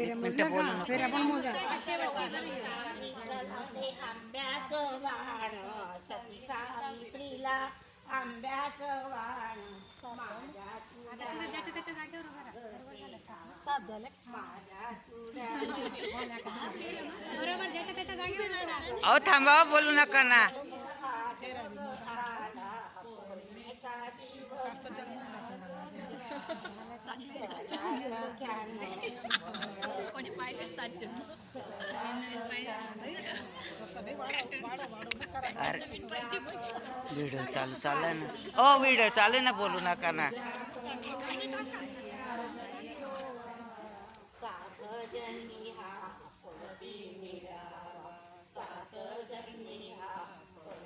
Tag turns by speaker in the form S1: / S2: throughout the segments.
S1: एक मिनिट बोलू नका.
S2: आंब्याचं वाण सती सावित्रीला आंब्याचं वाण माझ्या
S1: अहो थांबा, बोलू नका ना.
S3: कोणी पाहिजे साचे
S1: व्हिडिओ चालू आहे ना. ओ व्हिडिओ चालू आहे ना, बोलू नका ना.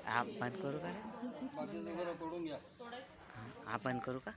S1: हा बंद करू का रे? हा बंद करू का?